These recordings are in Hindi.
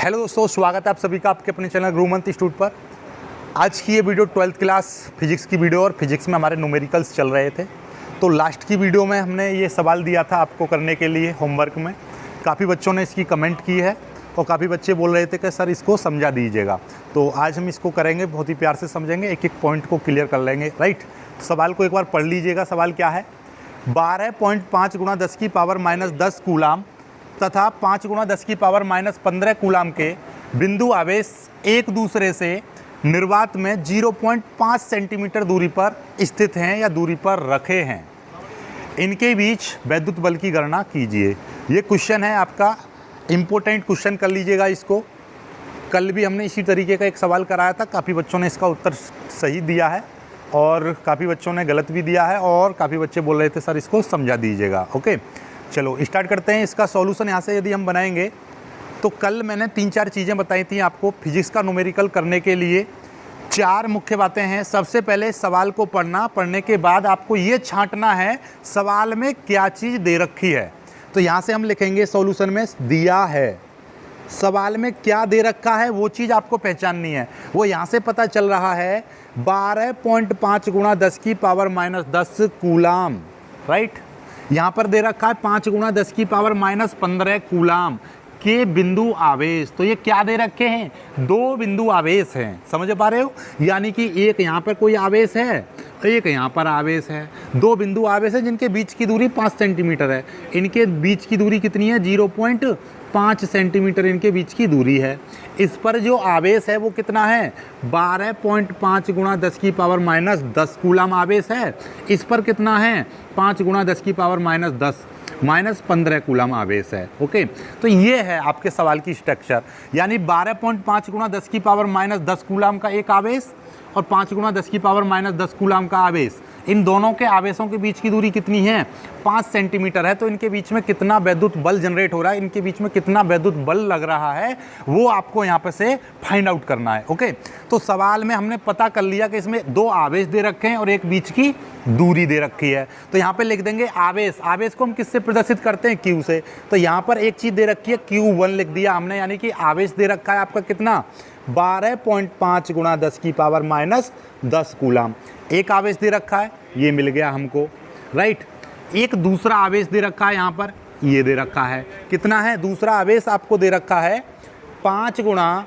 हेलो दोस्तों, स्वागत है आप सभी का आपके अपने चैनल गुरुमंत इंस्टीट्यूट पर। आज की ये वीडियो 12th क्लास फिजिक्स की वीडियो और फिजिक्स में हमारे न्यूमेरिकल्स चल रहे थे। तो लास्ट की वीडियो में हमने ये सवाल दिया था आपको करने के लिए होमवर्क में। काफ़ी बच्चों ने इसकी कमेंट की है और काफ़ी बच्चे बोल रहे थे कि सर इसको समझा दीजिएगा। तो आज हम इसको करेंगे, बहुत ही प्यार से समझेंगे, एक एक पॉइंट को क्लियर कर लेंगे। राइट, सवाल को एक बार पढ़ लीजिएगा। सवाल क्या है? 12.5 गुणा 10 की पावर -10 कूलाम तथा 5 गुणा 10 की पावर -15 कूलाम के बिंदु आवेश एक दूसरे से निर्वात में 0.5 सेंटीमीटर दूरी पर स्थित हैं या दूरी पर रखे हैं। इनके बीच वैद्युत बल की गणना कीजिए। ये क्वेश्चन है आपका, इम्पोर्टेंट क्वेश्चन कर लीजिएगा इसको। कल भी हमने इसी तरीके का एक सवाल कराया था, काफ़ी बच्चों ने इसका उत्तर सही दिया है और काफ़ी बच्चों ने गलत भी दिया है और काफ़ी बच्चे बोल रहे थे सर इसको समझा दीजिएगा। ओके, चलो स्टार्ट करते हैं। इसका सॉल्यूशन यहाँ से यदि हम बनाएंगे तो कल मैंने 3-4 चीज़ें बताई थी आपको फिजिक्स का न्यूमेरिकल करने के लिए। 4 मुख्य बातें हैं। सबसे पहले सवाल को पढ़ने के बाद आपको ये छांटना है सवाल में क्या चीज़ दे रखी है। तो यहाँ से हम लिखेंगे सॉल्यूशन में दिया है, सवाल में क्या दे रखा है वो चीज़ आपको पहचाननी है। वो यहाँ से पता चल रहा है 12.5 गुणा 10 की पावर -10 कूलाम। राइट, यहाँ पर दे रखा है 5 गुणा 10 की पावर -15 कूलाम के बिंदु आवेश। तो ये क्या दे रखे हैं? 2 बिंदु आवेश हैं। समझ पा रहे हो? यानी कि एक यहाँ पर कोई आवेश है, एक यहाँ पर आवेश है। 2 बिंदु आवेश है जिनके बीच की दूरी 5 सेंटीमीटर है। इनके बीच की दूरी कितनी है? 0.5 सेंटीमीटर इनके बीच की दूरी है। इस पर जो आवेश है वो कितना है? 12.5 गुणा 10 की पावर -10 कूलाम आवेश है। इस पर कितना है? 5 गुणा 10 की पावर -10 -15 कूलाम आवेश है। ओके, तो ये है आपके सवाल की स्ट्रक्चर। यानी 12.5 गुणा 10 की पावर -10 कूलाम का एक आवेश और 5 गुणा 10 की पावर -10 कूलाम का आवेश। इन दोनों के आवेशों के बीच की दूरी कितनी है? 5 सेंटीमीटर है। तो इनके बीच में कितना वैद्युत बल जनरेट हो रहा है, इनके बीच में कितना वैद्युत बल लग रहा है, वो आपको यहाँ पे से फाइंड आउट करना है। ओके, तो सवाल में हमने पता कर लिया कि इसमें 2 आवेश दे रखे हैं और एक बीच की दूरी दे रखी है। तो यहाँ पे लिख देंगे आवेश। आवेश को हम किससे प्रदर्शित करते हैं? Q से। तो यहाँ पर एक चीज़ दे रखी है, Q1 लिख दिया हमने। यानी कि आवेश दे रखा है आपका कितना? 12.5 गुणा 10 की पावर -10 कूलाम। एक आवेश दे रखा है, ये मिल गया हमको। राइट, एक दूसरा आवेश दे रखा है, यहाँ पर ये दे रखा है। कितना है? दूसरा आवेश आपको दे रखा है 5 गुणा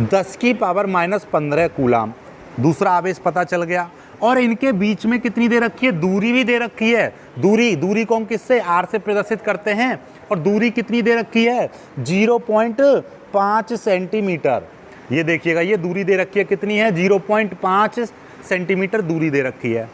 10 की पावर -15 कूलाम। दूसरा आवेश पता चल गया। और इनके बीच में कितनी दे रखी है? दूरी भी दे रखी है। दूरी को हम किससे? R से प्रदर्शित करते हैं। और दूरी कितनी दे रखी है? 0.5 सेंटीमीटर। ये देखिएगा, ये दूरी दे रखी है। कितनी है? 0.5 सेंटीमीटर दूरी दे रखी है।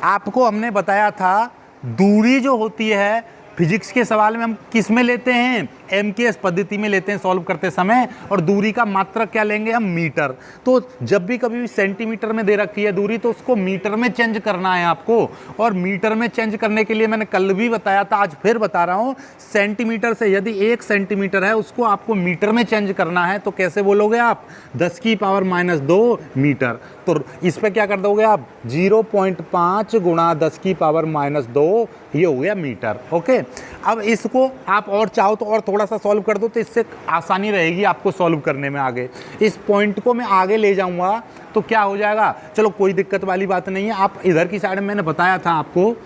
आपको हमने बताया था दूरी जो होती है फिजिक्स के सवाल में हम किस में लेते हैं? MKS पद्धति में लेते हैं सॉल्व करते समय। और दूरी का मात्रक क्या लेंगे हम? मीटर। तो जब भी कभी सेंटीमीटर में दे रखी है दूरी तो उसको मीटर में चेंज करना है आपको। और मीटर में चेंज करने के लिए मैंने कल भी बताया था, आज फिर बता रहा हूँ, सेंटीमीटर से यदि 1 सेंटीमीटर है उसको आपको मीटर में चेंज करना है। तो कैसे बोलोगे आप? 10 की पावर -2 मीटर। तो इस पर क्या कर दोगे आप? 0.5 गुणा 10 की पावर -2, ये हो गया मीटर। ओके, अब इसको आप और चाहो तो और थोड़ा सा सॉल्व कर दो तो इससे आसानी रहेगी आपको सॉल्व करने में आगे। इस पॉइंट को मैं आगे ले जाऊंगा तो क्या हो जाएगा? चलो कोई दिक्कत वाली बात नहीं है। आप इधर की साइड में, मैंने बताया था आपको,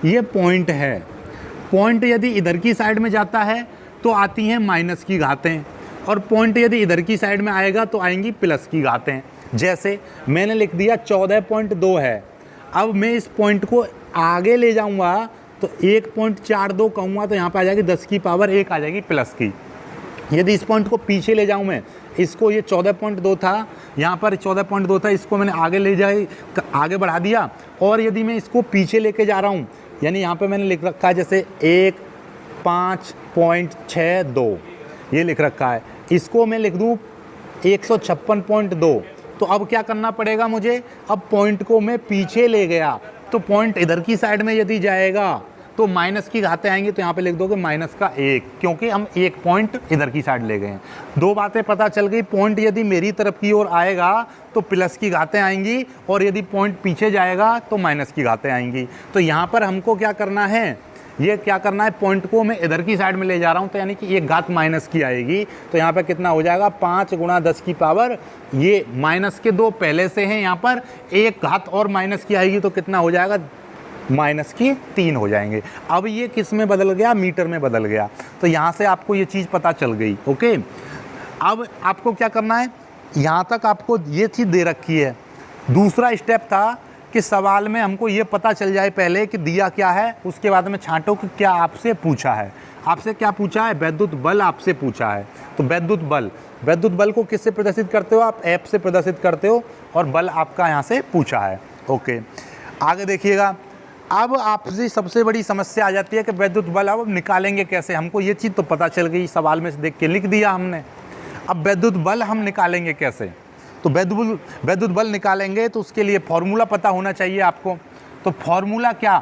ये पॉइंट है। पॉइंट यदि इधर की साइड में जाता है तो आती हैं माइनस की घातें, और पॉइंट यदि इधर की साइड में आएगा तो आएंगी प्लस की घातें। जैसे मैंने लिख दिया 14.2 है। अब मैं इस पॉइंट को आगे ले जाऊंगा तो 1.42 कहूँगा तो यहाँ पे आ जाएगी 10 की पावर 1 आ जाएगी प्लस की। यदि इस पॉइंट को पीछे ले जाऊँ मैं, इसको, ये 14.2 था, यहाँ पर 14.2 था, इसको मैंने आगे बढ़ा दिया। और यदि मैं इसको पीछे लेके जा रहा हूँ, यानी यहाँ पे मैंने लिख रखा है जैसे 5.62 ये लिख रखा है, इसको मैं लिख दूँ 156.2। तो अब क्या करना पड़ेगा मुझे? अब पॉइंट को मैं पीछे ले गया तो पॉइंट इधर की साइड में यदि जाएगा तो माइनस की घातें आएंगी। तो यहाँ पे लिख दोगे -1, क्योंकि हम एक पॉइंट इधर की साइड ले गए हैं। 2 बातें पता चल गई। पॉइंट यदि मेरी तरफ की ओर आएगा तो प्लस की घातें आएंगी, और यदि पॉइंट पीछे जाएगा तो माइनस की घातें आएंगी। तो यहाँ पर हमको क्या करना है? ये क्या करना है, पॉइंट को मैं इधर की साइड में ले जा रहा हूँ, तो यानी कि एक घात माइनस की आएगी, तो यहाँ पे कितना हो जाएगा 5 गुणा 10 की पावर, ये माइनस के 2 पहले से हैं, यहाँ पर एक घात और माइनस की आएगी तो कितना हो जाएगा माइनस की 3 हो जाएंगे। अब ये किस में बदल गया, मीटर में बदल गया। तो यहाँ से आपको ये चीज़ पता चल गई। ओके, अब आपको क्या करना है, यहाँ तक आपको ये चीज़ दे रखी है। दूसरा स्टेप था कि सवाल में हमको ये पता चल जाए पहले कि दिया क्या है, उसके बाद में छांटो कि क्या आपसे पूछा है। आपसे क्या पूछा है, वैद्युत बल आपसे पूछा है। तो वैद्युत बल को किससे प्रदर्शित करते हो आप, एफ से प्रदर्शित करते हो, और बल आपका यहाँ से पूछा है। ओके, आगे देखिएगा। अब आपसे सबसे बड़ी समस्या आ जाती है कि वैद्युत बल अब निकालेंगे कैसे। हमको ये चीज़ तो पता चल गई, सवाल में से देख के लिख दिया हमने। अब वैद्युत बल हम निकालेंगे कैसे, तो वैद्युत बल निकालेंगे तो उसके लिए फॉर्मूला पता होना चाहिए आपको। तो फॉर्मूला क्या,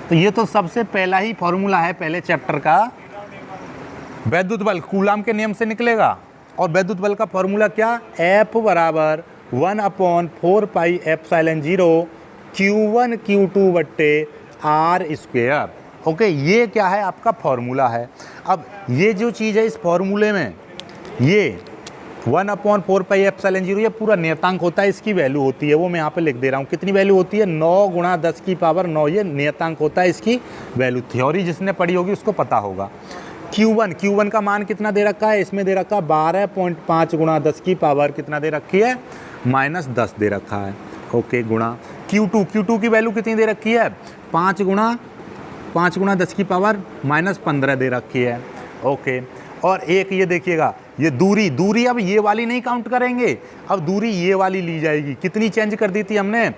तो ये तो सबसे पहला ही फॉर्मूला है पहले चैप्टर का। वैद्युत बल कूलाम के नियम से निकलेगा, और वैद्युत बल का फॉर्मूला क्या, F बराबर 1/4 पाई एप्सिलॉन 0 Q1 Q2 बट्टे R स्क्वायर। ओके, ये क्या है आपका फॉर्मूला है। अब ये जो चीज़ है इस फॉर्मूले में, ये 1/4 पाई एप्सिलॉन 0 ये पूरा नियतांक होता है, इसकी वैल्यू होती है, वो मैं यहाँ पे लिख दे रहा हूँ। कितनी वैल्यू होती है, 9 गुणा 10 की पावर 9, ये नियतांक होता है, इसकी वैल्यू थ्योरी जिसने पढ़ी होगी उसको पता होगा। Q1 का मान कितना दे रखा है, इसमें दे रखा है 12.5 गुणा 10 की पावर कितना दे रखी है, -10 दे रखा है। ओके, गुणा Q2 की वैल्यू कितनी दे रखी है, 5 गुणा 10 की पावर -15 दे रखी है। ओके, और एक ये देखिएगा, ये दूरी अब ये वाली नहीं काउंट करेंगे, अब दूरी ये वाली ली जाएगी। कितनी चेंज कर दी थी हमने,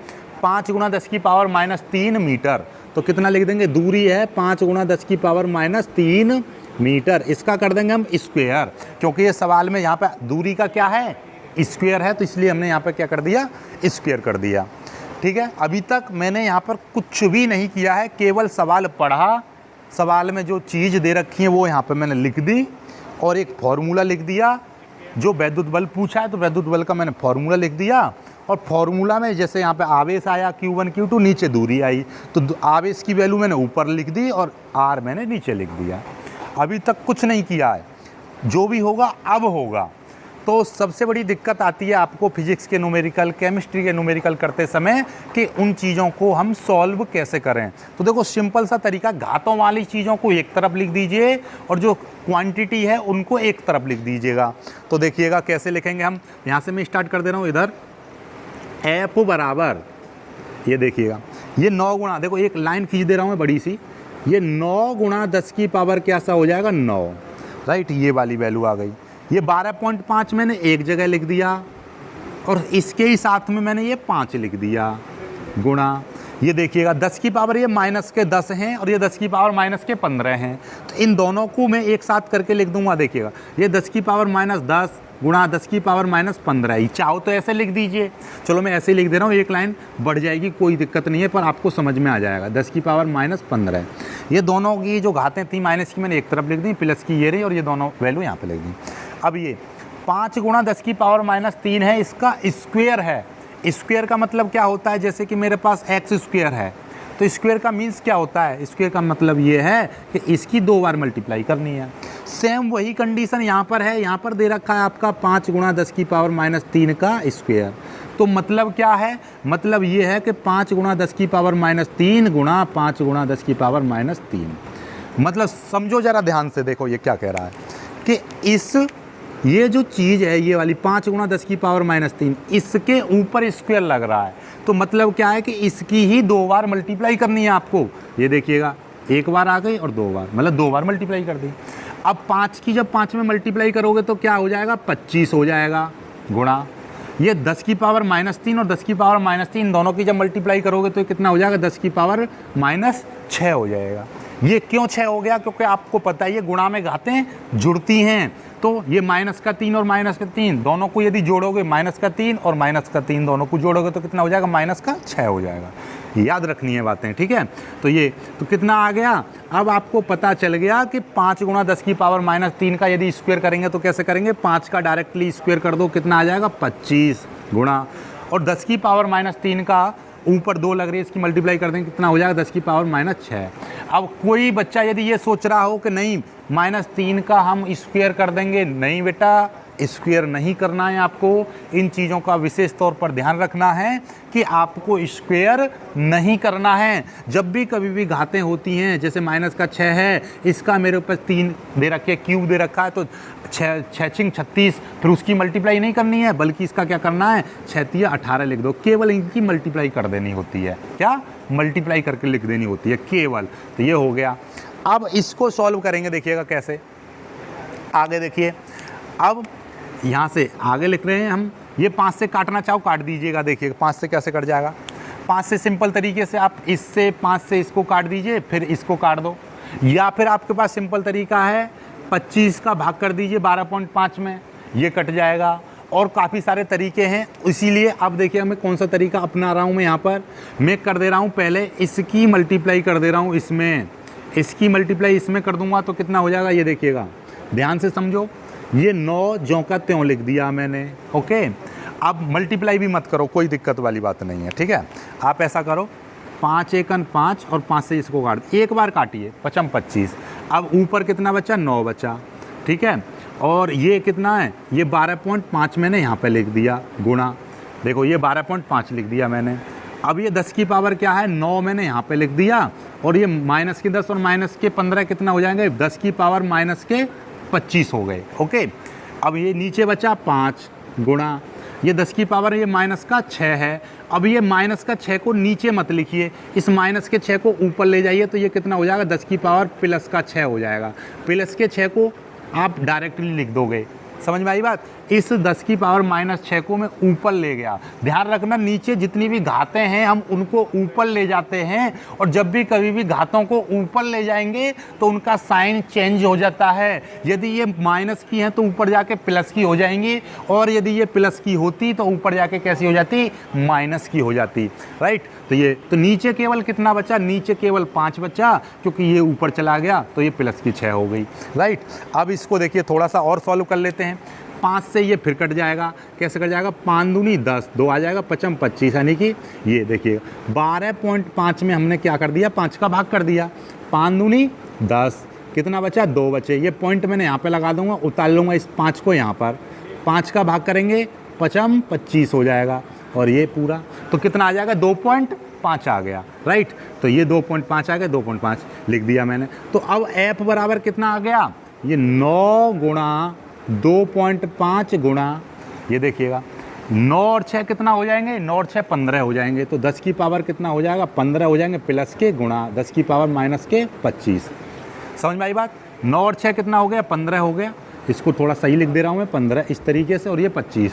5 गुणा 10 की पावर -3 मीटर। तो कितना लिख देंगे, दूरी है 5 गुणा 10 की पावर -3 मीटर। इसका कर देंगे हम स्क्वायर, क्योंकि ये सवाल में यहाँ पे दूरी का क्या है, स्क्वायर है, तो इसलिए हमने यहाँ पे क्या कर दिया, स्क्वायर कर दिया। ठीक है, अभी तक मैंने यहाँ पर कुछ भी नहीं किया है, केवल सवाल पढ़ा, सवाल में जो चीज़ दे रखी है वो यहाँ पे मैंने लिख दी, और एक फार्मूला लिख दिया। जो वैद्युत बल पूछा है तो वैद्युत बल का मैंने फार्मूला लिख दिया, और फार्मूला में जैसे यहाँ पे आवेश आया Q1 Q2, नीचे दूरी आई, तो आवेश की वैल्यू मैंने ऊपर लिख दी और R मैंने नीचे लिख दिया। अभी तक कुछ नहीं किया है, जो भी होगा अब होगा। तो सबसे बड़ी दिक्कत आती है आपको फिजिक्स के न्यूमेरिकल, केमिस्ट्री के न्यूमेरिकल करते समय कि उन चीज़ों को हम सॉल्व कैसे करें। तो देखो सिंपल सा तरीका, घातों वाली चीज़ों को एक तरफ लिख दीजिए और जो क्वांटिटी है उनको एक तरफ लिख दीजिएगा। तो देखिएगा कैसे लिखेंगे हम, यहाँ से मैं स्टार्ट कर दे रहा हूँ। इधर F बराबर, ये देखिएगा, ये 9 गुणा, देखो एक लाइन खींच दे रहा हूँ मैं बड़ी सी, ये 9 गुणा 10 की पावर क्या सा हो जाएगा, 9, राइट, ये वाली वैल्यू आ गई। ये 12.5 मैंने एक जगह लिख दिया, और इसके ही साथ में मैंने ये 5 लिख दिया, गुणा, ये देखिएगा 10 की पावर ये -10 हैं, और ये 10 की पावर -15 हैं, तो इन दोनों को मैं एक साथ करके लिख दूंगा। देखिएगा ये 10 की पावर -10 गुणा 10 की पावर -15 ही, चाहो तो ऐसे लिख दीजिए। चलो मैं ऐसे ही लिख दे रहा हूँ, एक लाइन बढ़ जाएगी, कोई दिक्कत नहीं है, पर आपको समझ में आ जाएगा। 10 की पावर -15, ये दोनों की जो घातें थी माइनस की मैंने एक तरफ लिख दी, प्लस की ये रही, और ये दोनों वैल्यू यहाँ पे लिख दी। अब ये 5 गुणा 10 की पावर -3 है, इसका स्क्वायर है। स्क्वायर का मतलब क्या होता है, जैसे कि मेरे पास x स्क्वायर है, तो स्क्वायर का मीन्स क्या होता है, स्क्वायर का मतलब ये है कि इसकी 2 बार मल्टीप्लाई करनी है। सेम वही कंडीशन यहाँ पर है, यहाँ पर दे रखा है आपका 5 गुणा 10 की पावर -3 का स्क्वायर। तो मतलब क्या है, मतलब ये है कि 5 गुणा 10 की पावर -3 गुणा 5 गुणा 10 की पावर -3। मतलब समझो जरा ध्यान से, देखो ये क्या कह रहा है कि ये जो चीज़ है ये वाली 5 गुणा 10 की पावर -3, इसके ऊपर स्क्वायर लग रहा है, तो मतलब क्या है कि इसकी ही 2 बार मल्टीप्लाई करनी है आपको। ये देखिएगा, एक बार आ गई और 2 बार, मतलब 2 बार मल्टीप्लाई कर दी। अब 5 की जब 5 में मल्टीप्लाई करोगे तो क्या हो जाएगा, 25 हो जाएगा, गुणा ये 10 की पावर -3 और 10 की पावर -3 दोनों की जब मल्टीप्लाई करोगे तो कितना हो जाएगा, 10 की पावर -6 हो जाएगा। ये क्यों 6 हो गया, क्योंकि आपको पता है ये गुणा में घातें जुड़ती हैं, तो ये -3 और -3 दोनों को यदि जोड़ोगे, -3 और -3 दोनों को जोड़ोगे तो कितना हो जाएगा, -6 हो जाएगा। याद रखनी है बातें, ठीक है। तो ये तो कितना आ गया, अब आपको पता चल गया कि 5 गुणा 10 की पावर -3 का यदि स्क्वायर करेंगे तो कैसे करेंगे, 5 का डायरेक्टली स्क्वायर कर दो, कितना आ जाएगा 25 गुणा, और 10 की पावर -3 का ऊपर 2 लग रही है, इसकी मल्टीप्लाई कर देंगे, कितना हो जाएगा 10 की पावर -6। अब कोई बच्चा यदि ये सोच रहा हो कि नहीं -3 का हम स्क्वायर कर देंगे, नहीं बेटा, स्क्वायर नहीं करना है आपको। इन चीज़ों का विशेष तौर पर ध्यान रखना है कि आपको स्क्वायर नहीं करना है। जब भी कभी भी घातें होती हैं, जैसे -6 है, इसका मेरे ऊपर 3 दे रखे, क्यूब दे रखा है, तो 6 6 36, फिर उसकी मल्टीप्लाई नहीं करनी है, बल्कि इसका क्या करना है, 6 18 लिख दो, केवल इनकी मल्टीप्लाई कर देनी होती है। क्या मल्टीप्लाई करके लिख देनी होती है केवल। तो ये हो गया। अब इसको सॉल्व करेंगे, देखिएगा कैसे। आगे देखिए, अब यहाँ से आगे लिख रहे हैं हम, ये 5 से काटना चाहो काट दीजिएगा। देखिए 5 से कैसे कट जाएगा। 5 से सिंपल तरीके से आप इससे 5 से इसको काट दीजिए, फिर इसको काट दो, या फिर आपके पास सिंपल तरीका है 25 का भाग कर दीजिए 12.5 में, ये कट जाएगा। और काफ़ी सारे तरीके हैं, इसीलिए अब देखिए मैं कौन सा तरीका अपना रहा हूँ। मैं यहाँ पर मैं कर दे रहा हूँ, पहले इसकी मल्टीप्लाई कर दे रहा हूँ इसमें, इसकी मल्टीप्लाई इसमें कर दूंगा तो कितना हो जाएगा, ये देखिएगा, ध्यान से समझो। ये 9 ज्यों का त्यों लिख दिया मैंने, ओके। अब मल्टीप्लाई भी मत करो, कोई दिक्कत वाली बात नहीं है, ठीक है। आप ऐसा करो, 5 एकन 5 और 5 से इसको काट, एक बार काटिए, 5 25। अब ऊपर कितना बचा, 9 बचा, ठीक है। और ये कितना है, ये 12.5 मैंने यहाँ पे लिख दिया, गुणा, देखो ये 12.5 लिख दिया मैंने। अब ये 10 की पावर क्या है, 9 मैंने यहाँ पे लिख दिया, और ये -10 और -15 कितना हो जाएंगे, 10 की पावर -25 हो गए, ओके। अब ये नीचे बचा 5 गुणा, ये 10 की पावर ये -6 है। अब ये -6 को नीचे मत लिखिए, इस -6 को ऊपर ले जाइए, तो ये कितना हो जाएगा, 10 की पावर +6 हो जाएगा। +6 को आप डायरेक्टली लिख दोगे, समझ में आई बात। इस 10 की पावर -6 को मैं ऊपर ले गया। ध्यान रखना, नीचे जितनी भी घातें हैं हम उनको ऊपर ले जाते हैं, और जब भी कभी भी घातों को ऊपर ले जाएंगे तो उनका साइन चेंज हो जाता है। यदि ये माइनस की हैं तो ऊपर जाके प्लस की हो जाएंगी, और यदि ये प्लस की होती तो ऊपर जाके कैसी हो जाती, माइनस की हो जाती, राइट। तो ये तो नीचे केवल कितना बचा, नीचे केवल 5 बचा, क्योंकि ये ऊपर चला गया तो ये +6 हो गई, राइट। अब इसको देखिए थोड़ा सा और सॉल्व कर लेते हैं। 5 से ये फिर कट जाएगा, कैसे कट जाएगा, 5 दूनी 10, 2 आ जाएगा, 5 25, यानी कि ये देखिएगा 12.5 में हमने क्या कर दिया, 5 का भाग कर दिया, 5 दूनी 10, कितना बचा, 2 बचे। ये पॉइंट मैंने यहाँ पे लगा दूंगा, उतार लूँगा इस 5 को यहाँ पर, 5 का भाग करेंगे 5 25 हो जाएगा, और ये पूरा तो कितना आ जाएगा, 2.5 आ गया, राइट। तो ये 2.5 आ गया, 2.5 लिख दिया मैंने। तो अब f बराबर कितना आ गया, ये 9 गुणा 2.5 गुणा, ये देखिएगा 9 और 6 कितना हो जाएंगे, 9 और 6 15 हो जाएंगे। तो 10 की पावर कितना हो जाएगा, 15 हो जाएंगे, प्लस के गुणा 10 की पावर -25। समझ में आई बात। 9 और 6 कितना हो गया, 15 हो गया। इसको थोड़ा सही लिख दे रहा हूँ मैं, 15 इस तरीके से, और ये 25।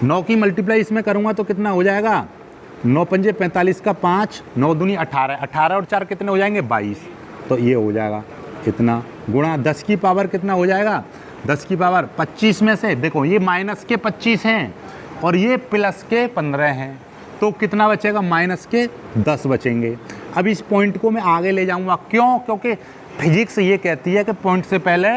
9 की मल्टीप्लाई इसमें करूँगा तो कितना हो जाएगा, 9 पंजे 45 का 5, 9 दूनी 18, 18 और 4 कितने हो जाएंगे, 22। तो ये हो जाएगा इतना, गुणा 10 की पावर कितना हो जाएगा, 10 की पावर 25 में से देखो ये -25 हैं और ये +15 हैं, तो कितना बचेगा, -10 बचेंगे। अब इस पॉइंट को मैं आगे ले जाऊंगा, क्यों, क्योंकि फिजिक्स ये कहती है कि पॉइंट से पहले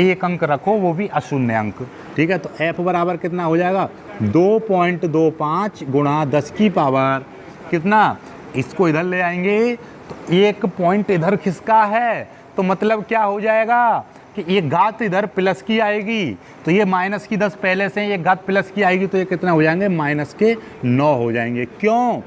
एक अंक रखो, वो भी अशून्य अंक, ठीक है। तो f बराबर कितना हो जाएगा, 2.25 गुणा 10 की पावर कितना, इसको इधर ले आएंगे तो एक पॉइंट इधर खिसका है, तो मतलब क्या हो जाएगा कि ये घात इधर प्लस की आएगी, तो ये -10 पहले से ये घात प्लस की आएगी, तो ये कितना हो जाएंगे, -9 हो जाएंगे। क्यों,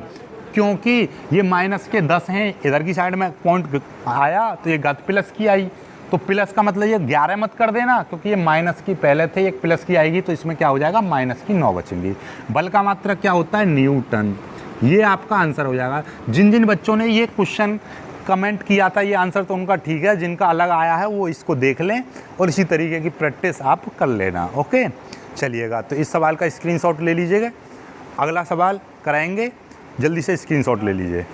क्योंकि ये -10 हैं, इधर की साइड में पॉइंट आया तो ये घात प्लस की आई, तो प्लस का मतलब ये 11 मत कर देना, क्योंकि ये माइनस की पहले थे, एक प्लस की आएगी, तो इसमें क्या हो जाएगा, -9 बचेंगी। बल का मात्रक क्या होता है, न्यूटन। ये आपका आंसर हो जाएगा। जिन जिन बच्चों ने ये क्वेश्चन कमेंट किया था, ये आंसर तो उनका ठीक है, जिनका अलग आया है वो इसको देख लें और इसी तरीके की प्रैक्टिस आप कर लेना, ओके। चलिएगा, तो इस सवाल का स्क्रीनशॉट ले लीजिएगा, अगला सवाल कराएंगे, जल्दी से स्क्रीनशॉट ले लीजिए।